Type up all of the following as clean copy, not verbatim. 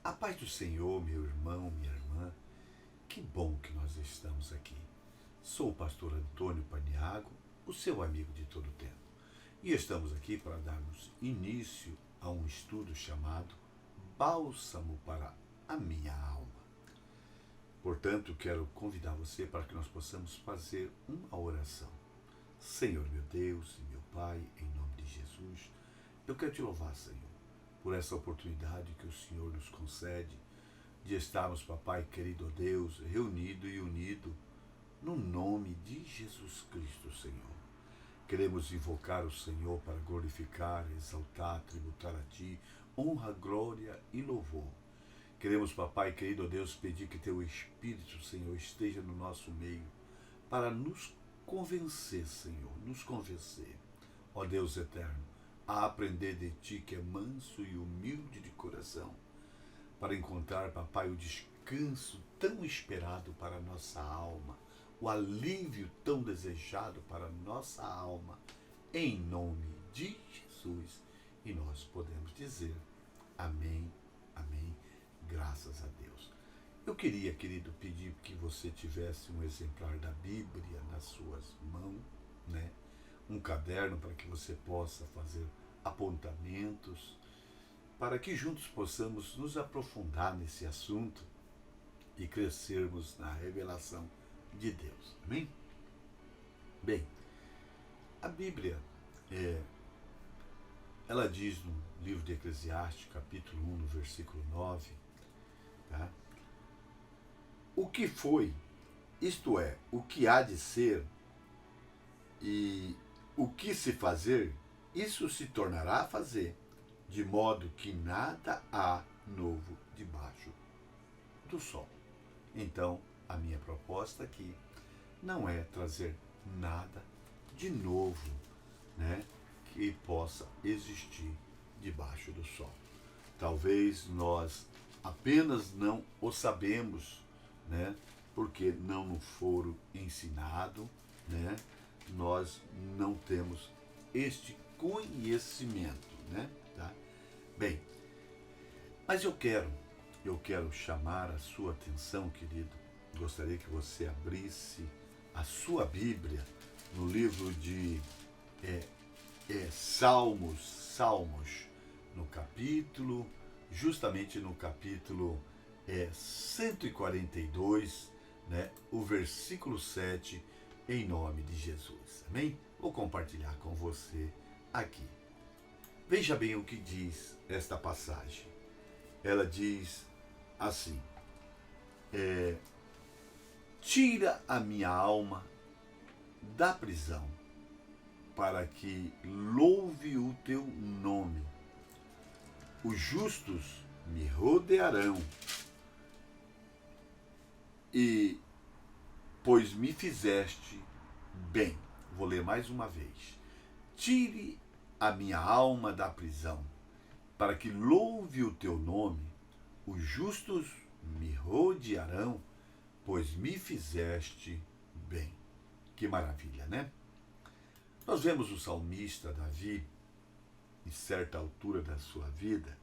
A paz do Senhor, meu irmão, minha irmã, que bom que nós estamos aqui. Sou o pastor Antônio Paniago, o seu amigo de todo o tempo. E estamos aqui para darmos início a um estudo chamado Bálsamo para a Minha Alma. Portanto, quero convidar você para que nós possamos fazer uma oração. Senhor, meu Deus e meu Pai, em nome de Jesus, eu quero te louvar, Senhor, por essa oportunidade que o Senhor nos concede de estarmos, Papai querido Deus, reunido e unido no nome de Jesus Cristo, Senhor. Queremos invocar o Senhor para glorificar, exaltar, tributar a Ti honra, glória e louvor. Queremos, Papai querido Deus, pedir que Teu Espírito, Senhor, esteja no nosso meio para nos convencer, Senhor, nos convencer, ó Deus eterno, a aprender de Ti que é manso e humilde de coração, para encontrar, Papai, o descanso tão esperado para a nossa alma, o alívio tão desejado para a nossa alma, em nome de Jesus. E nós podemos dizer amém, amém, graças a Deus. Eu queria, querido, pedir que você tivesse um exemplar da Bíblia nas suas mãos, né? Um caderno para que você possa fazer apontamentos, para que juntos possamos nos aprofundar nesse assunto e crescermos na revelação de Deus. Amém? Bem, a Bíblia, ela diz no livro de Eclesiastes, capítulo 1, no versículo 9, tá? O que foi, isto é, o que há de ser e o que se fazer, isso se tornará a fazer, de modo que nada há novo debaixo do sol. Então, a minha proposta aqui não é trazer nada de novo, né, que possa existir debaixo do sol. Talvez nós apenas não o sabemos, né, porque não nos foram ensinado, né, nós não temos este conhecimento, né, tá? Bem, mas eu quero chamar a sua atenção, querido. Gostaria que você abrisse a sua Bíblia no livro de Salmos, justamente no capítulo 142, né, o versículo 7, em nome de Jesus. Amém? Vou compartilhar com você aqui. Veja bem o que diz esta passagem. Ela diz assim: tira a minha alma da prisão, para que louve o teu nome. Os justos me rodearão, e pois me fizeste bem. Vou ler mais uma vez. Tire a minha alma da prisão, para que louve o teu nome. Os justos me rodearão, pois me fizeste bem. Que maravilha, né? Nós vemos o salmista Davi, em certa altura da sua vida,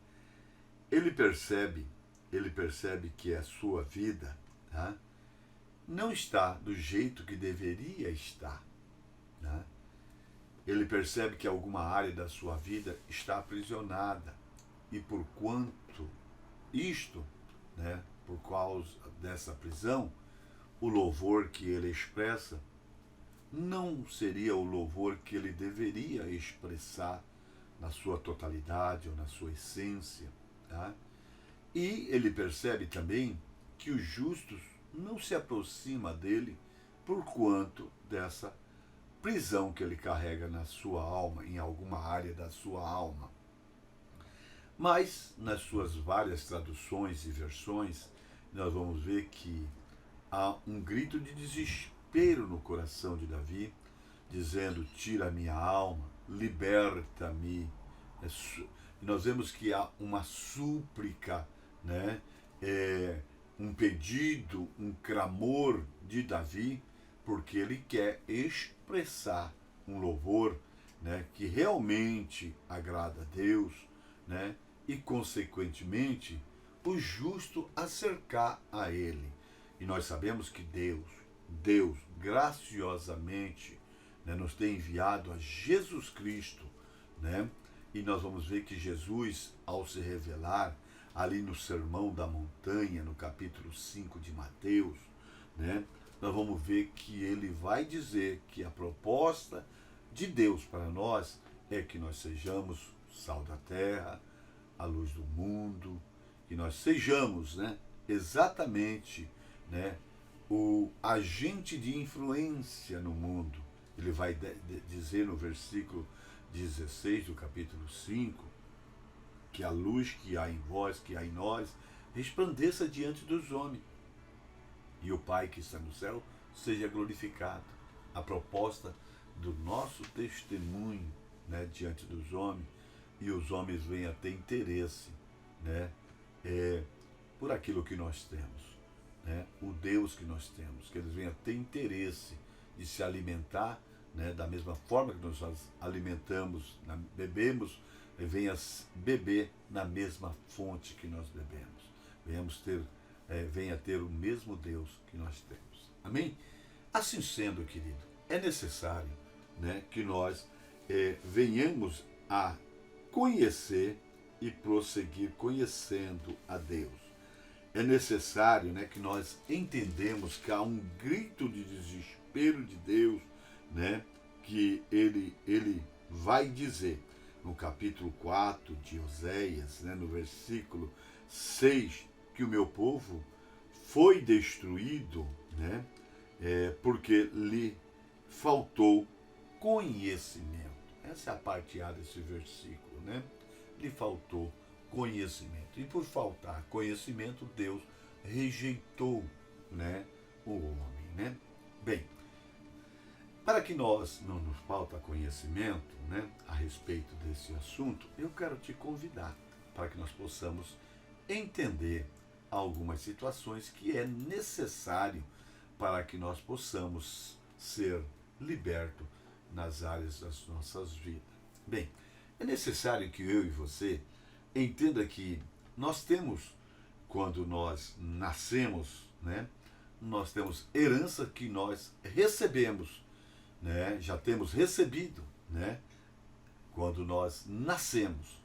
ele percebe que a sua vida, tá, não está do jeito que deveria estar, né? Ele percebe que alguma área da sua vida está aprisionada, e por quanto isto, né, por causa dessa prisão, o louvor que ele expressa não seria o louvor que ele deveria expressar na sua totalidade ou na sua essência, tá? E ele percebe também que os justos não se aproximam dele por quanto dessa prisão que ele carrega na sua alma, em alguma área da sua alma. Mas, nas suas várias traduções e versões, nós vamos ver que há um grito de desespero no coração de Davi, dizendo: tira a minha alma, liberta-me. Nós vemos que há uma súplica, né? Um pedido, um clamor de Davi, porque ele quer expressar um louvor, né, que realmente agrada a Deus, né, e consequentemente o justo acercar a ele. E nós sabemos que Deus graciosamente, né, nos tem enviado a Jesus Cristo, né? E nós vamos ver que Jesus, ao se revelar ali no Sermão da Montanha, no capítulo 5 de Mateus, né, nós vamos ver que ele vai dizer que a proposta de Deus para nós é que nós sejamos sal da terra, a luz do mundo, que nós sejamos, né, exatamente, né, o agente de influência no mundo. Ele vai dizer no versículo 16 do capítulo 5, que a luz que há em vós, que há em nós, resplandeça diante dos homens, e o Pai que está no céu seja glorificado. A proposta do nosso testemunho, né, diante dos homens, e os homens venham a ter interesse, né, por aquilo que nós temos, né, o Deus que nós temos, que eles venham a ter interesse de se alimentar, né, da mesma forma que nós alimentamos, bebemos, venha beber na mesma fonte que nós bebemos. Venha ter o mesmo Deus que nós temos. Amém? Assim sendo, querido, é necessário, né, que nós venhamos a conhecer e prosseguir conhecendo a Deus. É necessário, né, que nós entendemos que há um grito de desespero de Deus, né, que ele vai dizer no capítulo 4 de Oséias, né, no versículo 6, que o meu povo foi destruído, né, porque lhe faltou conhecimento. Essa é a parte A desse versículo, né? Lhe faltou conhecimento. E por faltar conhecimento, Deus rejeitou, né, o homem, né? Bem, para que nós não nos falta conhecimento, né, a respeito desse assunto, eu quero te convidar para que nós possamos entender algumas situações que é necessário para que nós possamos ser libertos nas áreas das nossas vidas. Bem, é necessário que eu e você entenda que nós temos, quando nós nascemos, né, nós temos herança que nós recebemos, né, já temos recebido, né, quando nós nascemos,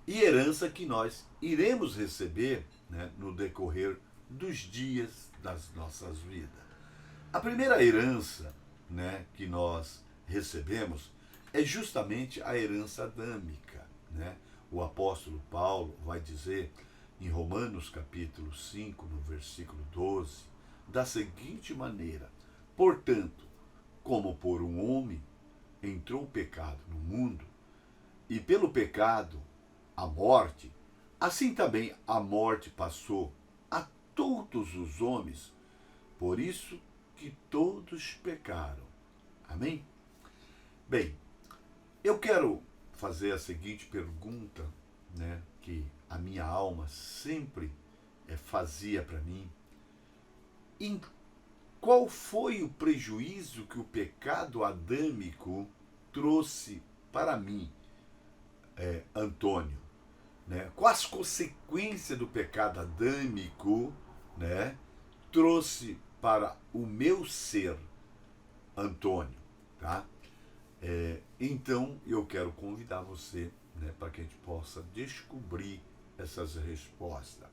e herança que nós iremos receber, né, no decorrer dos dias das nossas vidas. A primeira herança, né, que nós recebemos é justamente a herança adâmica, né? O apóstolo Paulo vai dizer em Romanos capítulo 5, no versículo 12, da seguinte maneira: portanto, como por um homem entrou o pecado no mundo, e pelo pecado a morte, assim também a morte passou a todos os homens, por isso que todos pecaram. Amém? Bem, eu quero fazer a seguinte pergunta, né, que a minha alma sempre fazia para mim. Qual foi o prejuízo que o pecado adâmico trouxe para mim, Antônio? Né? Quais as consequências do pecado adâmico, né, trouxe para o meu ser, Antônio? Tá? Então, eu quero convidar você, né, para que a gente possa descobrir essas respostas.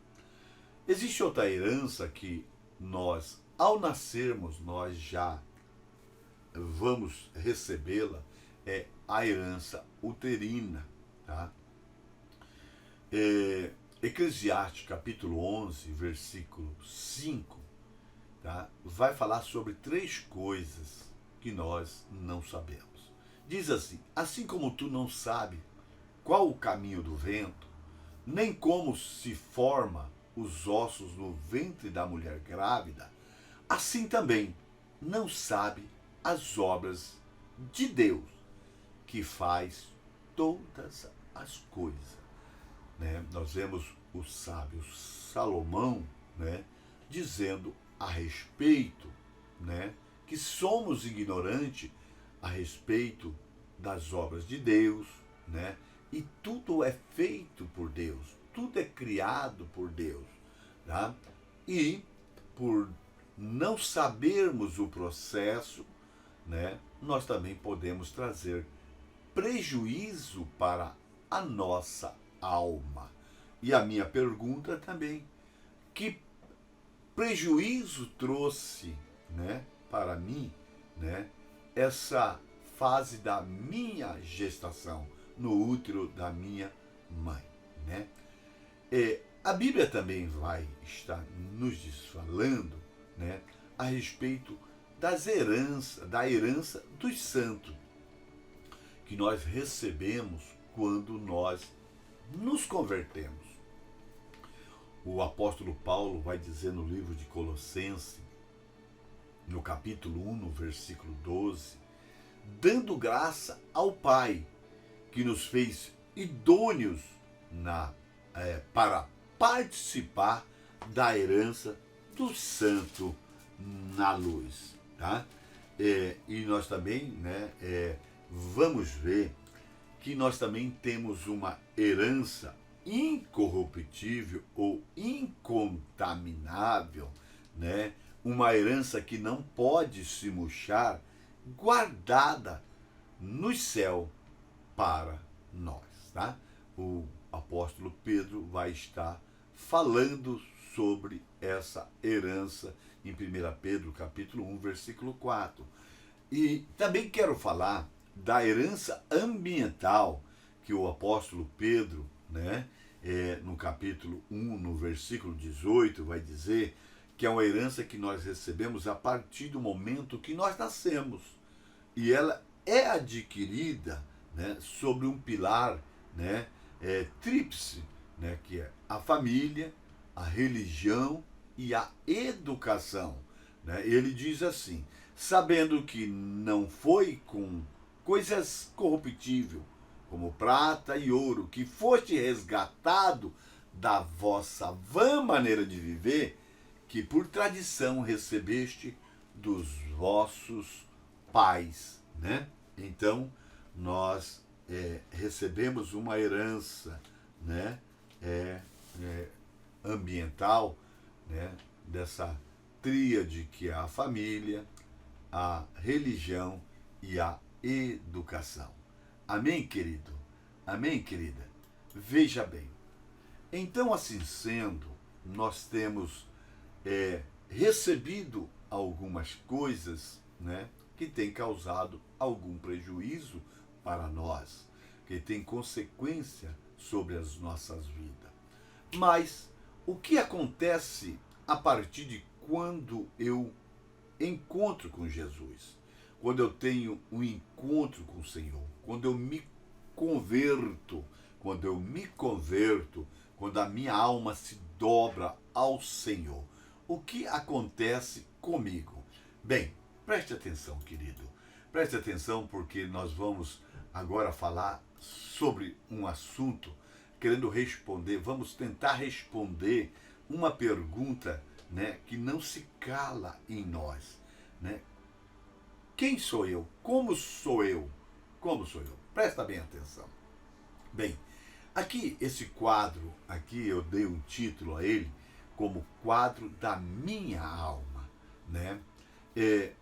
Existe outra herança que nós, ao nascermos, nós já vamos recebê-la, é a herança uterina. Tá? Eclesiastes capítulo 11, versículo 5, tá, vai falar sobre 3 coisas que nós não sabemos. Diz assim: assim como tu não sabe qual o caminho do vento, nem como se forma os ossos no ventre da mulher grávida, assim também não sabe as obras de Deus, que faz todas as coisas. Né? Nós vemos o sábio Salomão, né, dizendo a respeito, né, que somos ignorantes a respeito das obras de Deus, né, e tudo é feito por Deus, tudo é criado por Deus, tá? E por não sabermos o processo, né, nós também podemos trazer prejuízo para a nossa alma. E a minha pergunta também, que prejuízo trouxe, né, para mim, né, essa fase da minha gestação no útero da minha mãe, né? A Bíblia também vai estar nos falando, né, a respeito da herança dos santos que nós recebemos quando nós nos convertemos. O apóstolo Paulo vai dizer no livro de Colossenses, no capítulo 1, no versículo 12, dando graça ao Pai, que nos fez idôneos para participar da herança do santo na luz. Tá? E nós também, né, vamos ver que nós também temos uma herança incorruptível ou incontaminável, né? Uma herança que não pode se murchar, guardada no céu para nós, tá? O apóstolo Pedro vai estar falando sobre essa herança em 1 Pedro capítulo 1, versículo 4. E também quero falar da herança ambiental que o apóstolo Pedro, né, no capítulo 1, no versículo 18, vai dizer que é uma herança que nós recebemos a partir do momento que nós nascemos. E ela é adquirida, né, sobre um pilar, né, tríplice, né, que é a família, a religião e a educação. Né? Ele diz assim, sabendo que não foi com coisas corruptíveis, como prata e ouro, que foste resgatado da vossa vã maneira de viver, que por tradição recebeste dos vossos pais. Né? Então, nós recebemos uma herança, né, ambiental, né, dessa tríade que é a família, a religião e a educação. Amém, querido? Amém, querida? Veja bem. Então, assim sendo, nós temos recebido algumas coisas, né, que têm causado algum prejuízo para nós, que tem consequência sobre as nossas vidas. Mas o que acontece a partir de quando eu encontro com Jesus? Quando eu tenho um encontro com o Senhor, quando eu me converto, quando a minha alma se dobra ao Senhor, o que acontece comigo? Bem, preste atenção, querido. Preste atenção, porque nós vamos agora falar sobre um assunto, vamos tentar responder uma pergunta, né, que não se cala em nós, né? Quem sou eu? Como sou eu? Como sou eu? Presta bem atenção. Bem, aqui, esse quadro, aqui eu dei um título a ele como quadro da minha alma, né?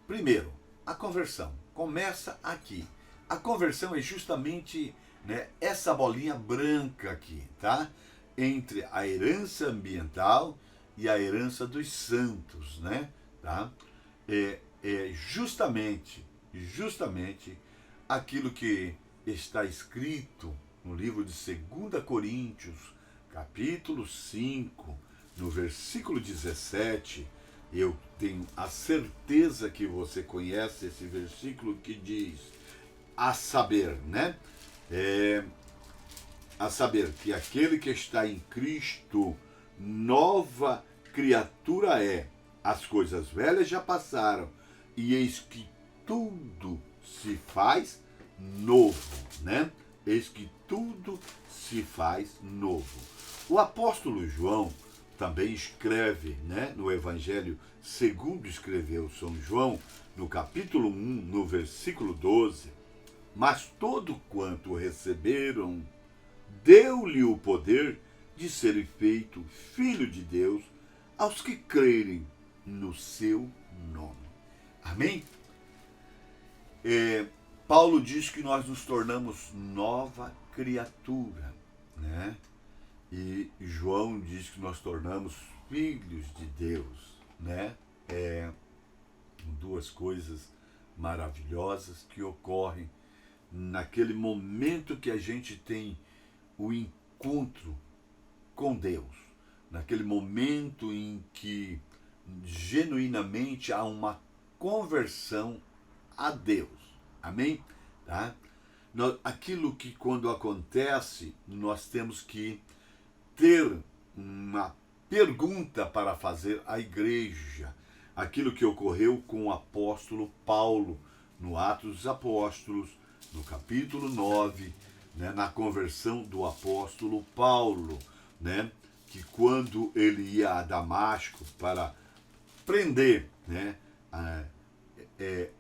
Primeiro, a conversão. Começa aqui. A conversão é justamente, né, essa bolinha branca aqui, tá? Entre a herança ambiental e a herança dos santos, né? Tá? Justamente aquilo que está escrito no livro de 2 Coríntios, capítulo 5, no versículo 17, eu tenho a certeza que você conhece esse versículo que diz, a saber, né? A saber que aquele que está em Cristo, nova criatura é. As coisas velhas já passaram, e eis que tudo se faz novo, né? Eis que tudo se faz novo. O apóstolo João também escreve, né, no Evangelho segundo escreveu São João, no capítulo 1, no versículo 12, mas todo quanto receberam, deu-lhe o poder de serem feito filho de Deus aos que crerem no seu nome. Amém? Paulo diz que nós nos tornamos nova criatura, né? E João diz que nós tornamos filhos de Deus, né? Duas coisas maravilhosas que ocorrem naquele momento que a gente tem o encontro com Deus, naquele momento em que genuinamente há uma conversão a Deus. Amém? Tá? Aquilo que quando acontece, nós temos que ter uma pergunta para fazer à igreja. Aquilo que ocorreu com o apóstolo Paulo, no Atos dos Apóstolos, no capítulo 9, né, na conversão do apóstolo Paulo, né, que quando ele ia a Damasco para prender, né,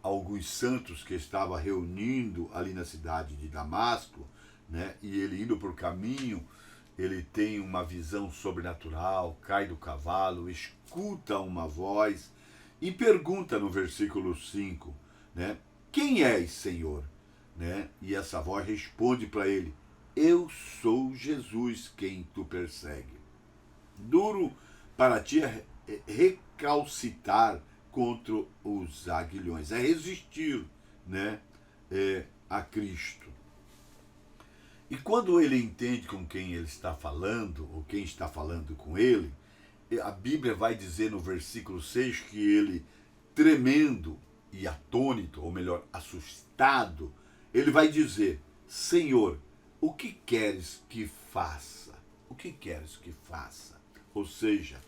alguns santos que estavam reunindo ali na cidade de Damasco, né, e ele indo por caminho, ele tem uma visão sobrenatural, cai do cavalo, escuta uma voz e pergunta no versículo 5, né, quem és, Senhor? Né? E essa voz responde para ele, eu sou Jesus quem tu persegue. Duro para ti recalcitar contra os aguilhões, é resistir, né, a Cristo. E quando ele entende com quem ele está falando, ou quem está falando com ele, a Bíblia vai dizer no versículo 6 que ele, tremendo e atônito, ou melhor, assustado, ele vai dizer, Senhor, o que queres que faça? O que queres que faça? Ou seja,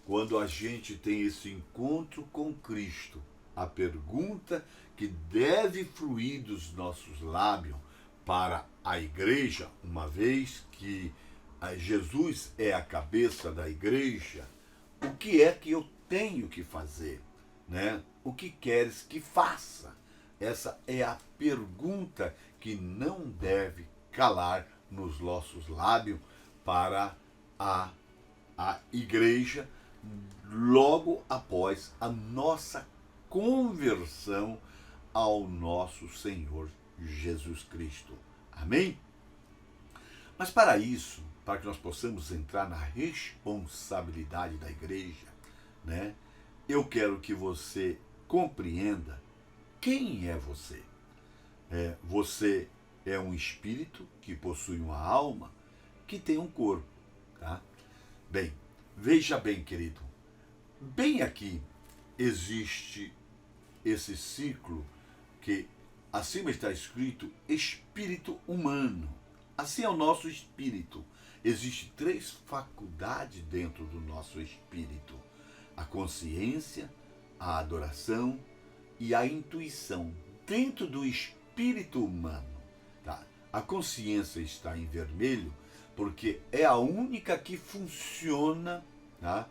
quando a gente tem esse encontro com Cristo, a pergunta que deve fluir dos nossos lábios para a igreja, uma vez que Jesus é a cabeça da igreja, o que é que eu tenho que fazer? Né? O que queres que faça? Essa é a pergunta que não deve calar nos nossos lábios para a igreja logo após a nossa conversão ao nosso Senhor Jesus Cristo. Amém? Mas para isso, para que nós possamos entrar na responsabilidade da igreja, né, eu quero que você compreenda quem é você. Você é um espírito que possui uma alma que tem um corpo. Tá? Bem, veja bem, querido, bem aqui existe esse ciclo que acima está escrito espírito humano. Assim é o nosso espírito. Existem 3 faculdades dentro do nosso espírito: a consciência, a adoração e a intuição. Dentro do espírito humano, tá? A consciência está em vermelho porque é a única que funciona, tá?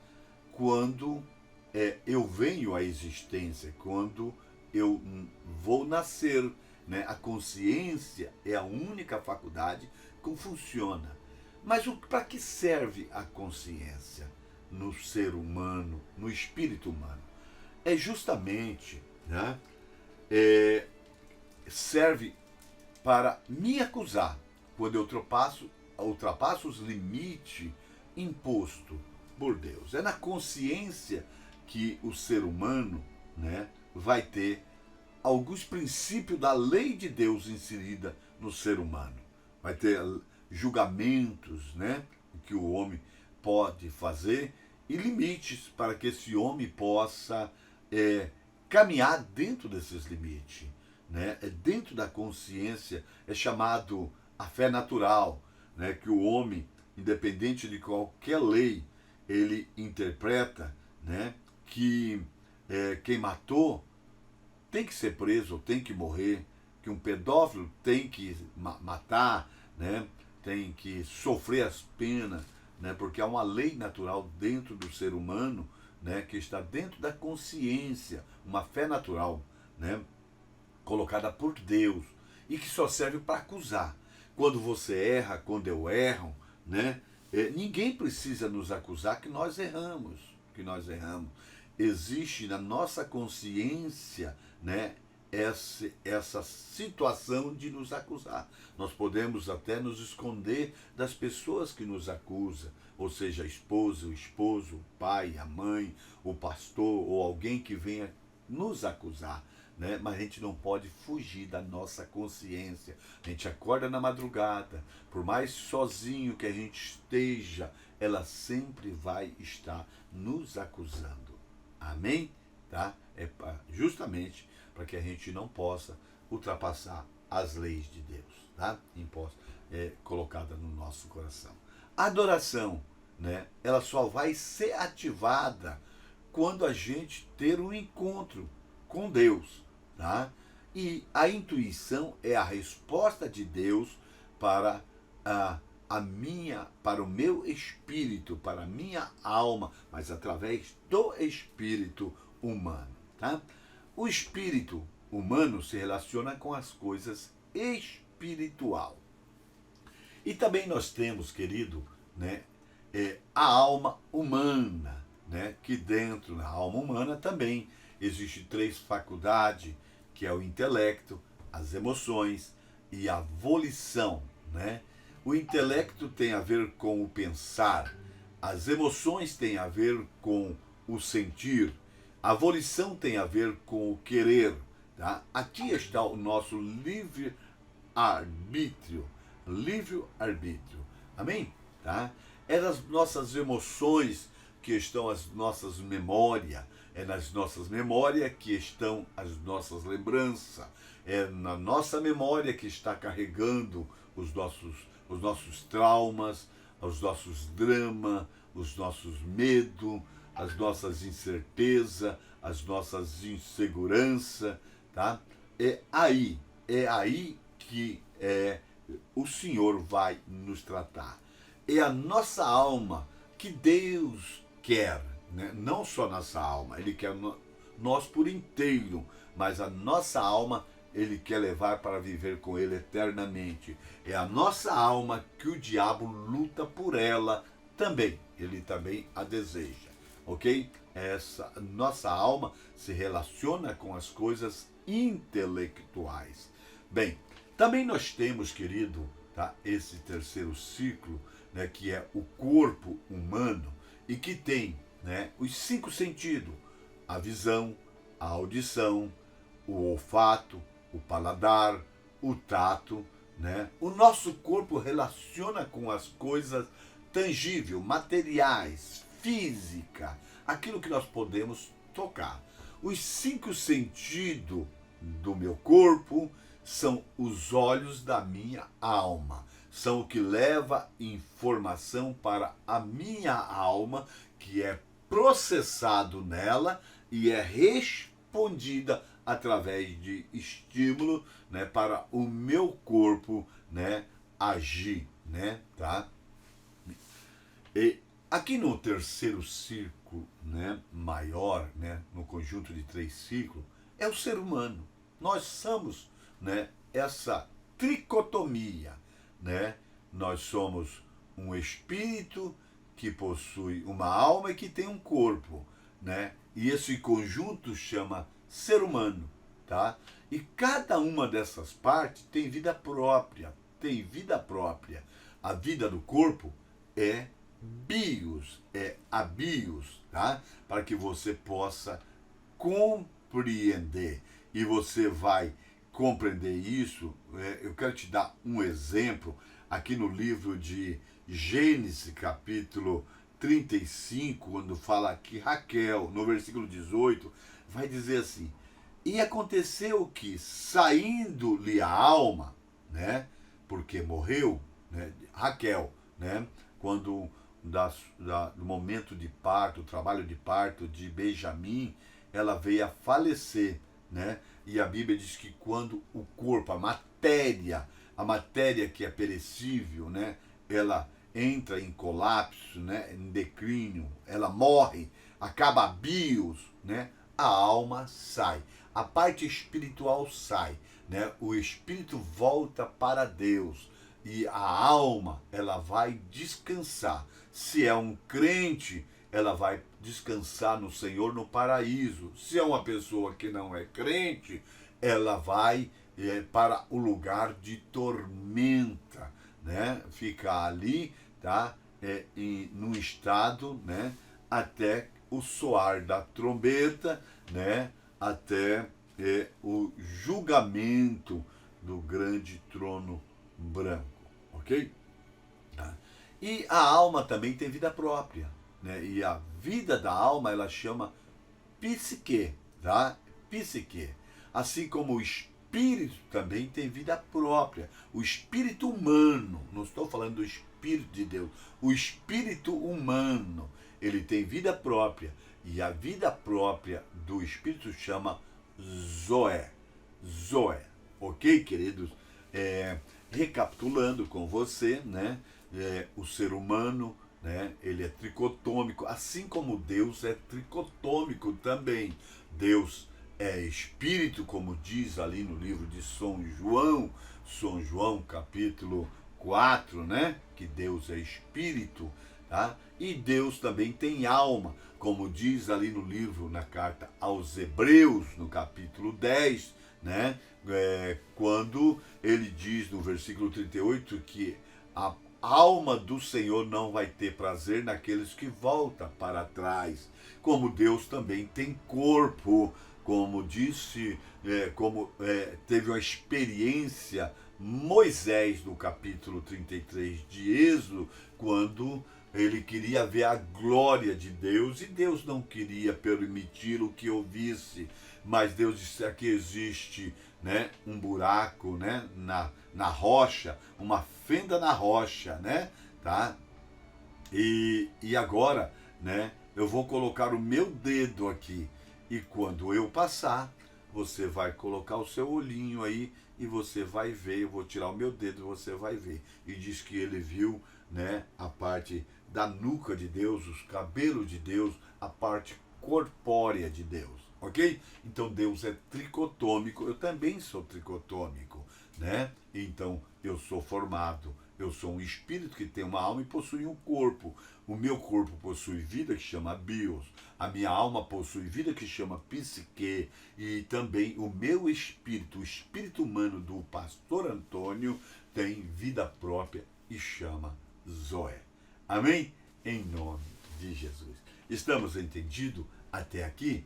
Quando eu venho à existência, quando eu vou nascer, né? A consciência é a única faculdade que funciona. Mas para que serve a consciência no ser humano, no espírito humano? É justamente, né? Serve para me acusar quando eu ultrapasso os limites imposto por Deus. É na consciência que o ser humano, né, vai ter alguns princípios da lei de Deus inserida no ser humano. Vai ter julgamentos, né, que o homem pode fazer e limites para que esse homem possa caminhar dentro desses limites. Né? Dentro da consciência é chamado a fé natural, né? Que o homem, independente de qualquer lei, ele interpreta, né? Que quem matou tem que ser preso, tem que morrer, que um pedófilo tem que matar, né? Tem que sofrer as penas, né? Porque há uma lei natural dentro do ser humano, né? Que está dentro da consciência, uma fé natural, né? Colocada por Deus e que só serve para acusar. Quando você erra, quando eu erro, né? Ninguém precisa nos acusar que nós erramos, que nós erramos. Existe na nossa consciência, né, essa situação de nos acusar. Nós podemos até nos esconder das pessoas que nos acusam, ou seja, a esposa, o esposo, o pai, a mãe, o pastor ou alguém que venha nos acusar. Né? Mas a gente não pode fugir da nossa consciência. A gente acorda na madrugada, por mais sozinho que a gente esteja, ela sempre vai estar nos acusando. Amém? Tá? Justamente para que a gente não possa ultrapassar as leis de Deus, tá? Colocada no nosso coração. A adoração, né? Ela só vai ser ativada quando a gente ter um encontro com Deus, tá? E a intuição é a resposta de Deus para para o meu espírito, para a minha alma, mas através do espírito humano, tá? O espírito humano se relaciona com as coisas espiritual. E também nós temos, querido, né, a alma humana, né, que dentro da alma humana também existem 3 faculdades, que é o intelecto, as emoções e a volição, né? O intelecto tem a ver com o pensar, as emoções têm a ver com o sentir, a volição tem a ver com o querer. Tá? Aqui está o nosso livre-arbítrio. Livre-arbítrio. Amém? Tá? É nas nossas emoções que estão as nossas memórias. É nas nossas memórias que estão as nossas lembranças. É na nossa memória que está carregando os nossos traumas, os nossos dramas, os nossos medos, as nossas incertezas, as nossas inseguranças, tá? É aí que o Senhor vai nos tratar. É a nossa alma que Deus quer, né? Não só nossa alma, Ele quer nós por inteiro, mas a nossa alma Ele quer levar para viver com Ele eternamente. É a nossa alma que o diabo luta por ela também. Ele também a deseja, ok? Essa nossa alma se relaciona com as coisas intelectuais. Bem, também nós temos, querido, tá, esse terceiro ciclo, né, que é o corpo humano e que tem, né, os 5 sentidos: a visão, a audição, o olfato, o paladar, o tato, né? O nosso corpo relaciona com as coisas tangíveis, materiais, física, aquilo que nós podemos tocar. Os 5 sentidos do meu corpo são os olhos da minha alma. São o que leva informação para a minha alma, que é processado nela e é respondida através de estímulo, né, para o meu corpo, né, agir, né, tá? E aqui no terceiro círculo, né, maior, né, no conjunto de 3 círculos, é o ser humano. Nós somos, né, essa tricotomia, né? Nós somos um espírito que possui uma alma e que tem um corpo, né? E esse conjunto chama ser humano, tá? E cada uma dessas partes tem vida própria, tem vida própria. A vida do corpo é bios, é a bios, tá? Para que você possa compreender. E você vai compreender isso. Eu quero te dar um exemplo aqui no livro de Gênesis, capítulo 35, quando fala que Raquel, no versículo 18, vai dizer assim: e aconteceu que, saindo-lhe a alma, né, porque morreu, né, Raquel, né, quando do momento de parto, o trabalho de parto de Benjamim, ela veio a falecer, né? E a Bíblia diz que quando o corpo, a matéria que é perecível, né, ela entra em colapso, né, em declínio, ela morre, acaba a bios, né, a alma sai, a parte espiritual sai, né, o espírito volta para Deus, E a alma, ela vai descansar. Se é um crente, ela vai descansar no Senhor no paraíso. Se é uma pessoa que não é crente, ela vai para o lugar de tormenta, né? Ficar ali, tá? Num estado, né? Até o soar da trombeta, né? Até o julgamento do grande trono branco, ok? Tá? E a alma também tem vida própria, né? E a vida da alma ela chama psique, tá? Psique. Assim como o espírito também tem vida própria. O espírito humano, não estou falando do espírito de Deus, o espírito humano, ele tem vida própria. E a vida própria do espírito chama Zoé. Zoé. Ok, queridos? Recapitulando com você, né? O ser humano, né? Ele é tricotômico, assim como Deus é tricotômico também. Deus é espírito, como diz ali no livro de São João capítulo 4, né? Que Deus é espírito, tá? E Deus também tem alma, como diz ali no livro, na carta aos Hebreus, no capítulo 10, né? Quando ele diz no versículo 38 que a alma do Senhor não vai ter prazer naqueles que voltam para trás. Como Deus também tem corpo, como disse, teve uma experiência Moisés no capítulo 33 de Êxodo, quando ele queria ver a glória de Deus e Deus não queria permitir o que ouvisse, mas Deus disse que existe, né, um buraco, né, na rocha, uma fenda na rocha, né, tá? E agora, né, eu vou colocar o meu dedo aqui e quando eu passar, você vai colocar o seu olhinho aí e você vai ver, eu vou tirar o meu dedo e você vai ver. E diz que ele viu, né, a parte da nuca de Deus, os cabelos de Deus, a parte corpórea de Deus, ok? Então Deus é tricotômico, eu também sou tricotômico, né? Então eu sou formado, eu sou um espírito que tem uma alma e possui um corpo. O meu corpo possui vida que chama bios, a minha alma possui vida que chama psique e também o meu espírito, o espírito humano do pastor Antônio tem vida própria e chama Zoé. Amém? Em nome de Jesus. Estamos entendidos até aqui?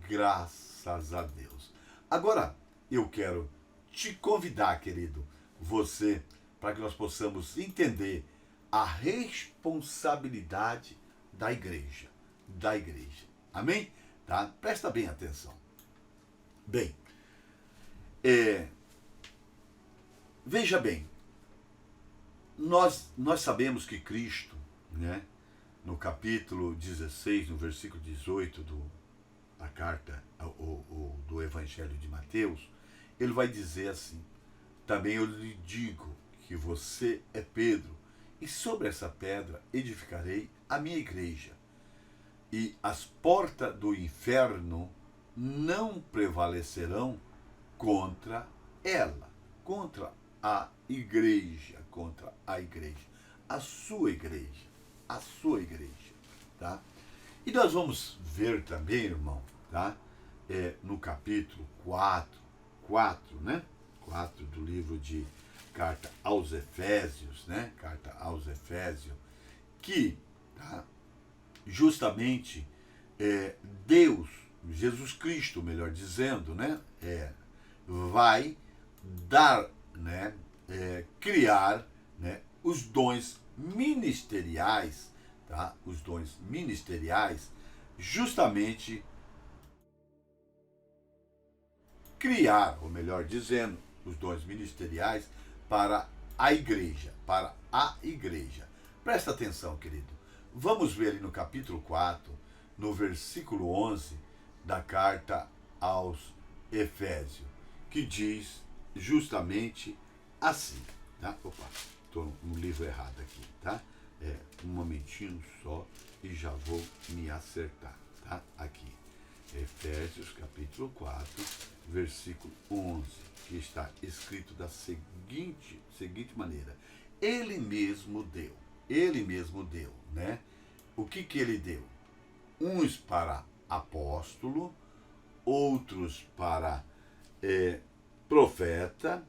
Graças a Deus. Agora, eu quero te convidar, querido, você, para que nós possamos entender a responsabilidade da igreja. Da igreja. Amém? Tá? Presta bem atenção. Bem, veja bem, nós sabemos que Cristo, né, no capítulo 16, no versículo 18 da carta do Evangelho de Mateus, ele vai dizer assim: também eu lhe digo que você é Pedro, e sobre essa pedra edificarei a minha igreja, e as portas do inferno não prevalecerão contra ela, contra a igreja, a sua igreja, tá? E nós vamos ver também, irmão, tá? No capítulo 4, né? 4 do livro de Carta aos Efésios, né? Carta aos Efésios, que, tá? Justamente Deus, Jesus Cristo, melhor dizendo, né? Vai dar, né? Criar, né? Os dons ministeriais, tá? Os dons ministeriais, justamente criar, ou melhor dizendo, os dons ministeriais para a igreja, Presta atenção, querido. Vamos ver ali no capítulo 4, no versículo 11 da carta aos Efésios, que diz justamente assim, tá? Opa, estou no livro errado aqui, tá? Um momentinho só e já vou me acertar, tá? Aqui. Efésios capítulo 4, versículo 11, que está escrito da seguinte maneira: Ele mesmo deu, né? O que ele deu? Uns para apóstolo, outros para profeta,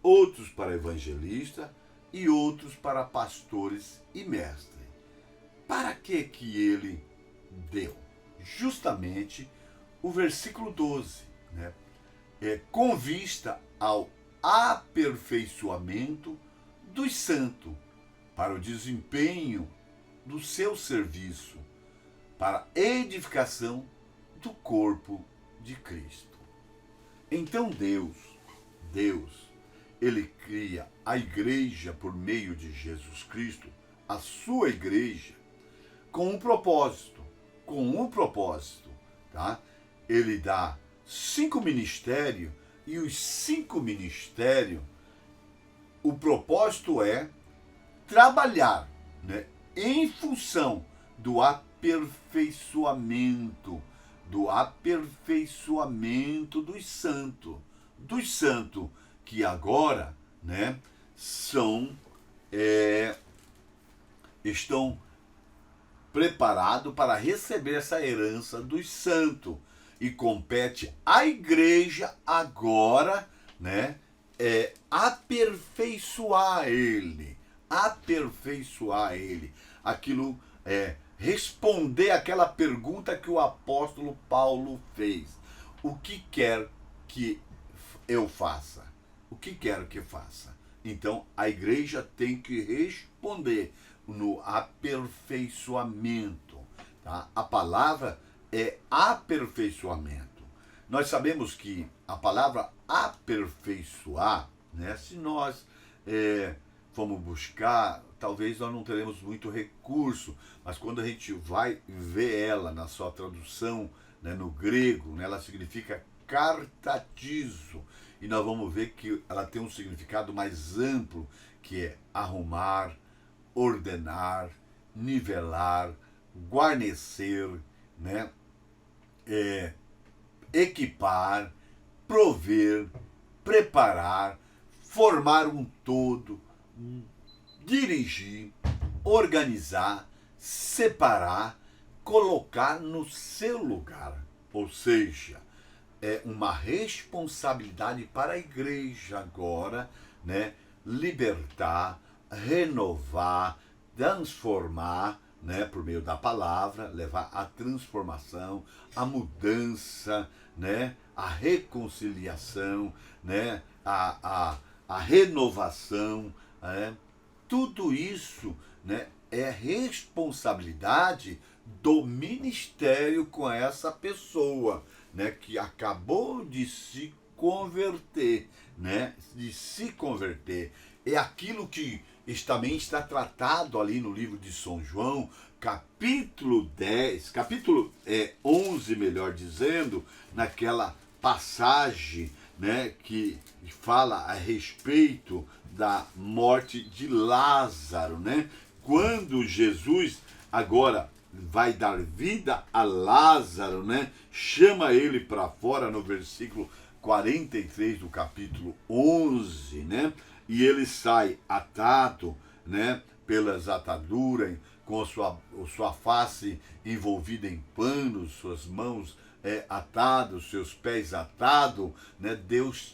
outros para evangelista e outros para pastores e mestres. Para que ele deu? Justamente o versículo 12, né? Com vista ao aperfeiçoamento dos santos, para o desempenho do seu serviço, para a edificação do corpo de Cristo. Então Deus, ele cria a igreja por meio de Jesus Cristo, a sua igreja, com um propósito, tá? Ele dá 5 ministérios, e os 5 ministérios, o propósito é trabalhar, né, em função do aperfeiçoamento dos santos que agora, né, estão preparados para receber essa herança dos santos, e compete à igreja agora, né, aperfeiçoar ele, aquilo, responder aquela pergunta que o apóstolo Paulo fez: o que quer que eu faça? O que quero que faça? Então a igreja tem que responder no aperfeiçoamento, tá? A palavra é aperfeiçoamento. Nós sabemos que a palavra aperfeiçoar, né, se nós formos buscar, talvez nós não teremos muito recurso, mas quando a gente vai ver ela na sua tradução, né, no grego, né, ela significa cartatizo, e nós vamos ver que ela tem um significado mais amplo, que é arrumar, ordenar, nivelar, guarnecer, né, equipar, prover, preparar, formar um todo, dirigir, organizar, separar, colocar no seu lugar. Ou seja, é uma responsabilidade para a igreja agora, né, libertar, renovar, transformar, né, por meio da palavra, levar a transformação, a mudança, né, a reconciliação, né, a renovação, né, tudo isso, né, é responsabilidade do ministério com essa pessoa, né, que acabou de se converter, né, É aquilo que também está tratado ali no livro de São João, capítulo 11, melhor dizendo, naquela passagem, né, que fala a respeito da morte de Lázaro, né? Quando Jesus agora vai dar vida a Lázaro, né? Chama ele para fora no versículo 43 do capítulo 11, né? E ele sai atado, né, pelas ataduras, com a sua face envolvida em panos, suas mãos atadas, seus pés atados, né?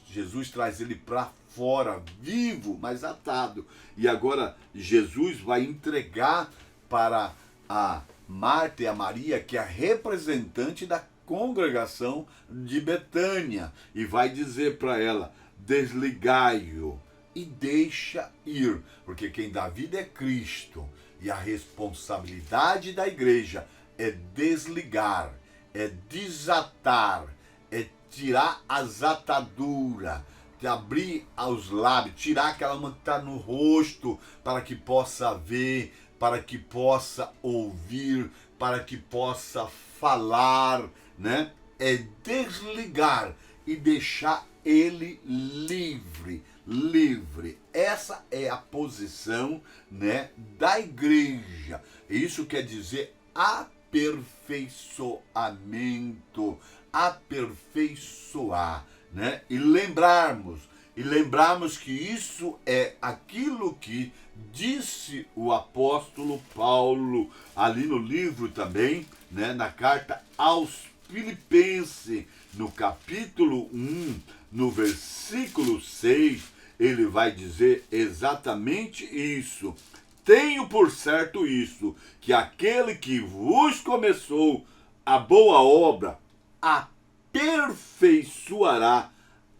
Jesus traz ele para fora, vivo, mas atado. E agora Jesus vai entregar para a Marta e a Maria, que é a representante da congregação de Betânia, e vai dizer para ela: desligai-o e deixa ir, porque quem dá vida é Cristo, e a responsabilidade da igreja é desligar, é desatar, é tirar as ataduras, de abrir os lábios, tirar aquela mão que está no rosto, para que possa ver, para que possa ouvir, para que possa falar, né? É desligar e deixar ele livre. Essa é a posição, né, da igreja. Isso quer dizer aperfeiçoar. aperfeiçoamento, aperfeiçoar, né? E lembrarmos que isso é aquilo que disse o apóstolo Paulo ali no livro também, né, na carta aos Filipenses, no capítulo 1, no versículo 6, ele vai dizer exatamente isso. Tenho por certo isso, que aquele que vos começou a boa obra, aperfeiçoará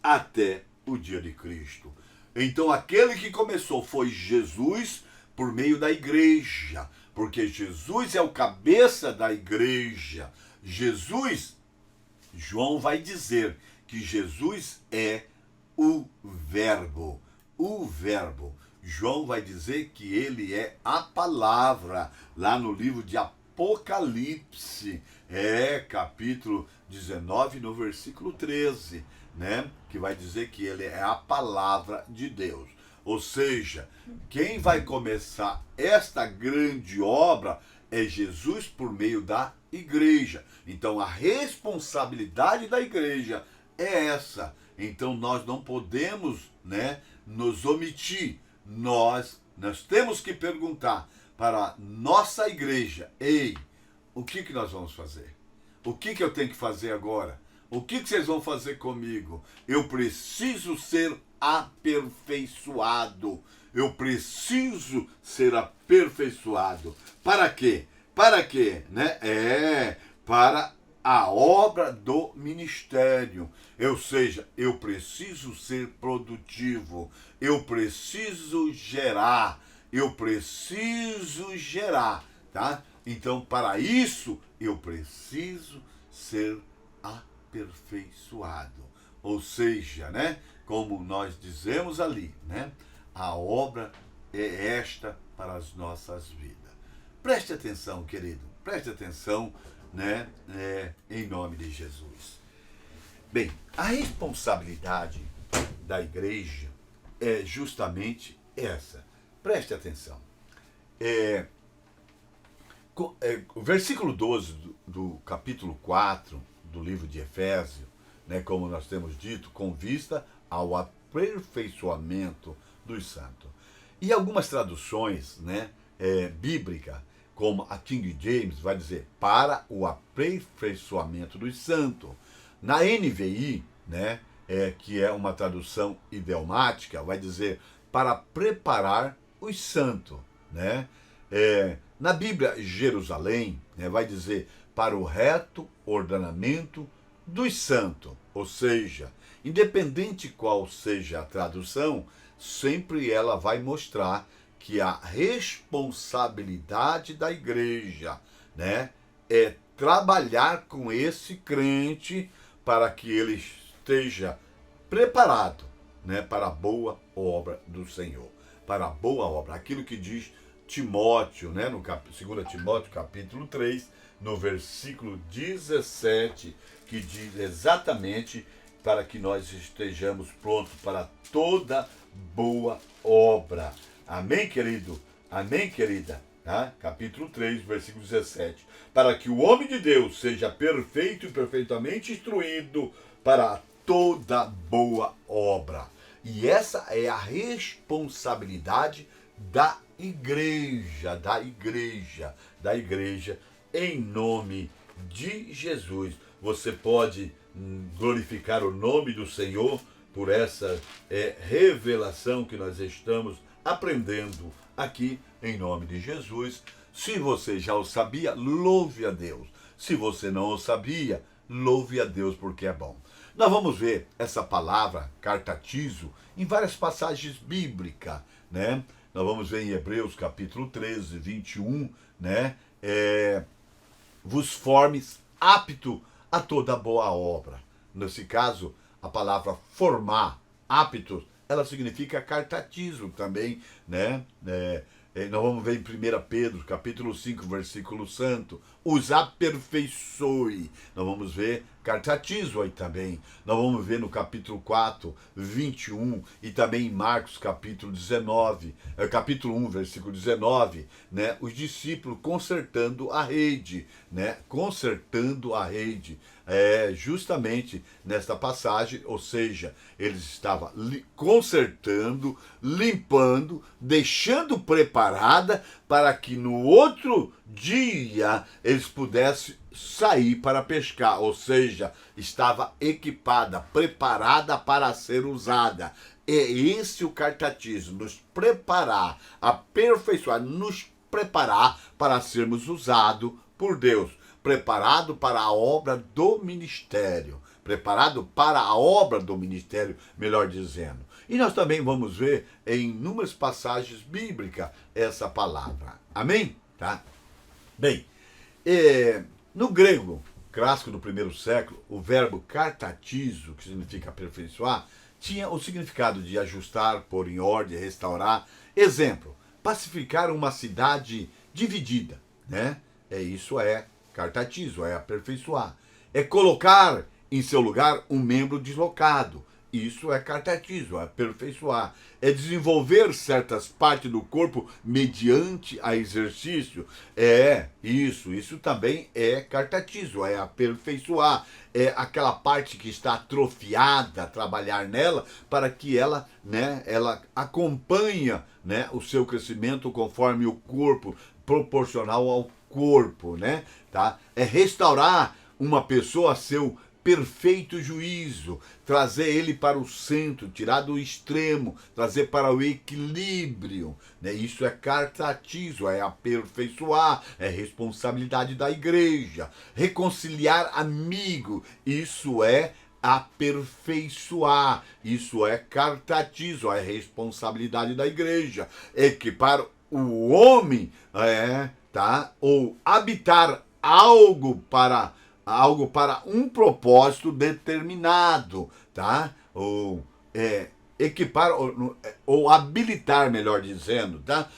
até o dia de Cristo. Então aquele que começou foi Jesus por meio da igreja, porque Jesus é o cabeça da igreja. Jesus, João vai dizer que Jesus é o Verbo. O Verbo. João vai dizer que ele é a palavra, lá no livro de Apocalipse, capítulo 19, no versículo 13, né? Que vai dizer que ele é a palavra de Deus. Ou seja, quem vai começar esta grande obra é Jesus por meio da igreja. Então a responsabilidade da igreja é essa. Então nós não podemos, né, nos omitir. Nós temos que perguntar para a nossa igreja: ei, o que nós vamos fazer? O que eu tenho que fazer agora? O que vocês vão fazer comigo? Eu preciso ser aperfeiçoado. Eu preciso ser aperfeiçoado. Para quê? Para quê? Né? Para a obra do ministério. Ou seja, eu preciso ser produtivo. Eu preciso gerar. Tá? Então, para isso, eu preciso ser aperfeiçoado. Ou seja, né, como nós dizemos ali, né, a obra é esta para as nossas vidas. Preste atenção, querido, preste atenção, né, em nome de Jesus. Bem, a responsabilidade da igreja é justamente essa. Preste atenção. O versículo 12 do capítulo 4 do livro de Efésios, né, como nós temos dito, com vista ao aperfeiçoamento dos santos. E algumas traduções, né, bíblicas, como a King James, vai dizer para o aperfeiçoamento dos santos. Na NVI, né, que é uma tradução idiomática, vai dizer para preparar os santos. Né? Na Bíblia Jerusalém, né, vai dizer para o reto ordenamento dos santos. Ou seja, independente qual seja a tradução, sempre ela vai mostrar que a responsabilidade da igreja, né, é trabalhar com esse crente para que ele esteja preparado, né, para a boa obra do Senhor. Para a boa obra. Aquilo que diz Timóteo, né, no 2 Timóteo capítulo 3, no versículo 17, que diz exatamente para que nós estejamos prontos para toda boa obra. Amém, querido? Amém, querida? Tá? Capítulo 3, versículo 17. Para que o homem de Deus seja perfeito e perfeitamente instruído para toda boa obra. E essa é a responsabilidade da igreja, em nome de Jesus. Você pode glorificar o nome do Senhor por essa revelação que nós estamos aprendendo aqui em nome de Jesus. Se você já o sabia, louve a Deus. Se você não o sabia, louve a Deus porque é bom. Nós vamos ver essa palavra, cartatizo, em várias passagens bíblicas, né? Nós vamos ver em Hebreus capítulo 13, 21, né? Vos formes apto a toda boa obra. Nesse caso, a palavra formar, apto, ela significa cartatizo também, né? Nós vamos ver em 1 Pedro, capítulo 5, versículo santo, os aperfeiçoe. Nós vamos ver cartatizo aí também. Nós vamos ver no capítulo 4, 21 e também em Marcos, capítulo 19, capítulo 1, versículo 19, né? Os discípulos consertando a rede, né? Consertando a rede. Justamente nesta passagem, ou seja, eles estavam consertando, limpando, deixando preparada para que no outro dia eles pudessem sair para pescar, ou seja, estava equipada, preparada para ser usada. É esse o cartatismo, nos preparar, aperfeiçoar, nos preparar para sermos usados por Deus. Preparado para a obra do ministério. Preparado para a obra do ministério, melhor dizendo. E nós também vamos ver em inúmeras passagens bíblicas essa palavra. Amém? Tá? Bem, no grego clássico do primeiro século, o verbo cartatizo, que significa aperfeiçoar, tinha o significado de ajustar, pôr em ordem, restaurar. Exemplo, pacificar uma cidade dividida, né? Isso é cartatizo, é aperfeiçoar. É colocar em seu lugar um membro deslocado. Isso é cartatizo, é aperfeiçoar. É desenvolver certas partes do corpo mediante a exercício. Isso também é cartatizo, é aperfeiçoar. É aquela parte que está atrofiada, trabalhar nela para que ela, né, ela acompanha, né, o seu crescimento conforme o corpo, proporcional ao corpo, né? Tá? É restaurar uma pessoa a seu perfeito juízo, trazer ele para o centro, tirar do extremo, trazer para o equilíbrio, né? Isso é cartatizo, é aperfeiçoar, é responsabilidade da igreja. Reconciliar amigo, isso é aperfeiçoar, isso é cartatizo, é responsabilidade da igreja. Equipar o homem, tá? Ou habitar algo para um propósito determinado, tá? Ou equipar ou habilitar, melhor dizendo, tá?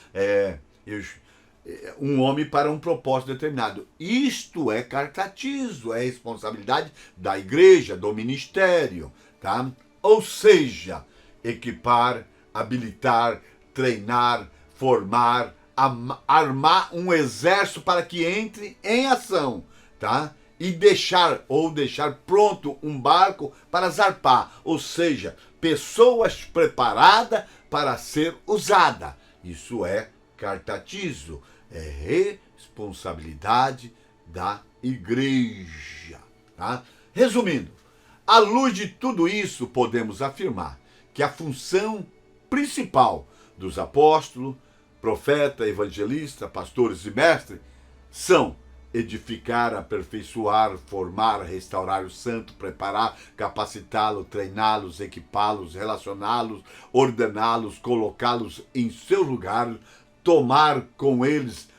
Um homem para um propósito determinado. Isto é cartatizo, é responsabilidade da igreja, do ministério, tá? Ou seja, equipar, habilitar, treinar, formar, armar um exército para que entre em ação, tá? E deixar pronto um barco para zarpar, ou seja, pessoas preparadas para ser usada. Isso é cartatizo, é responsabilidade da igreja, tá? Resumindo, à luz de tudo isso, podemos afirmar que a função principal dos apóstolos, profeta, evangelista, pastores e mestres são edificar, aperfeiçoar, formar, restaurar o santo, preparar, capacitá-lo, treiná-los, equipá-los, relacioná-los, ordená-los, colocá-los em seu lugar, tomar com eles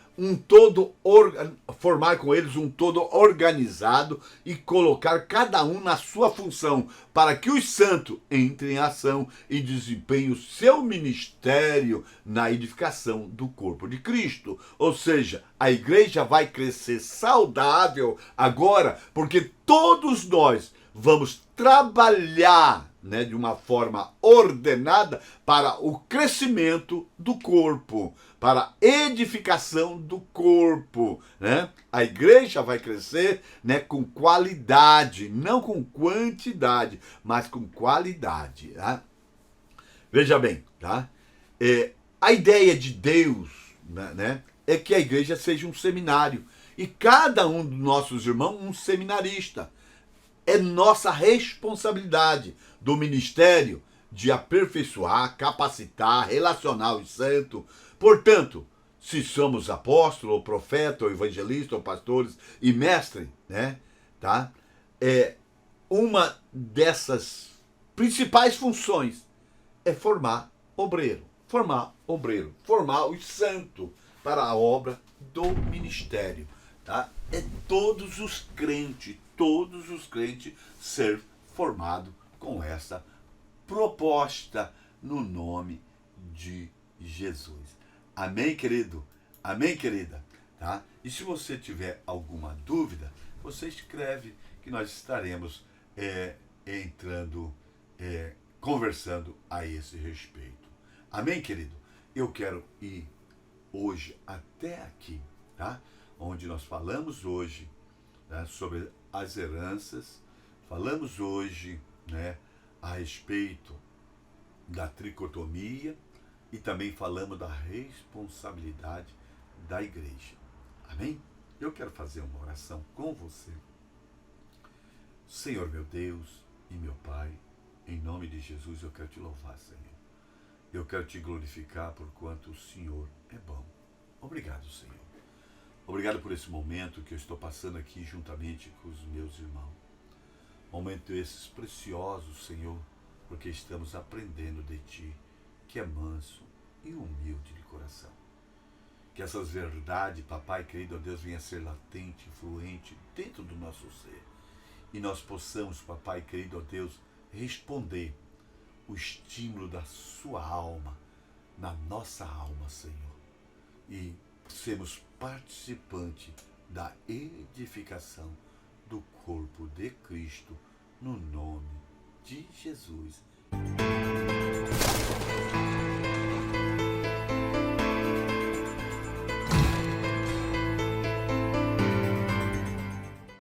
formar com eles um todo organizado e colocar cada um na sua função, para que os santos entrem em ação e desempenhem o seu ministério na edificação do corpo de Cristo. Ou seja, a igreja vai crescer saudável agora, porque todos nós vamos trabalhar, né, de uma forma ordenada para o crescimento do corpo, para a edificação do corpo, né? A igreja vai crescer, né, com qualidade, não com quantidade, mas com qualidade, tá? Veja bem, tá? A ideia de Deus, né, é que a igreja seja um seminário e cada um dos nossos irmãos um seminarista. É nossa responsabilidade do ministério de aperfeiçoar, capacitar, relacionar os santos. Portanto, se somos apóstolo, ou profeta, ou evangelista, ou pastores e mestre, né, tá? Uma dessas principais funções é formar obreiro, formar os santos para a obra do ministério, tá? É todos os crentes ser formado com essa proposta no nome de Jesus. Amém, querido? Amém, querida? Tá? E se você tiver alguma dúvida, você escreve que nós estaremos entrando, conversando a esse respeito. Amém, querido? Eu quero ir hoje até aqui, tá? Onde nós falamos hoje, né, sobre as heranças, falamos hoje, né, a respeito da tricotomia e também falamos da responsabilidade da igreja. Amém? Eu quero fazer uma oração com você. Senhor meu Deus e meu Pai, em nome de Jesus eu quero te louvar, Senhor. Eu quero te glorificar por quanto o Senhor é bom. Obrigado, Senhor. Obrigado por esse momento que eu estou passando aqui juntamente com os meus irmãos. Momento esses preciosos, Senhor, porque estamos aprendendo de Ti, que é manso e humilde de coração. Que essas verdades, papai querido, ó Deus, venha a ser latente, fluente dentro do nosso ser. E nós possamos, papai querido, ó Deus, responder o estímulo da sua alma, na nossa alma, Senhor. E sermos participantes da edificação do corpo de Cristo, no nome de Jesus.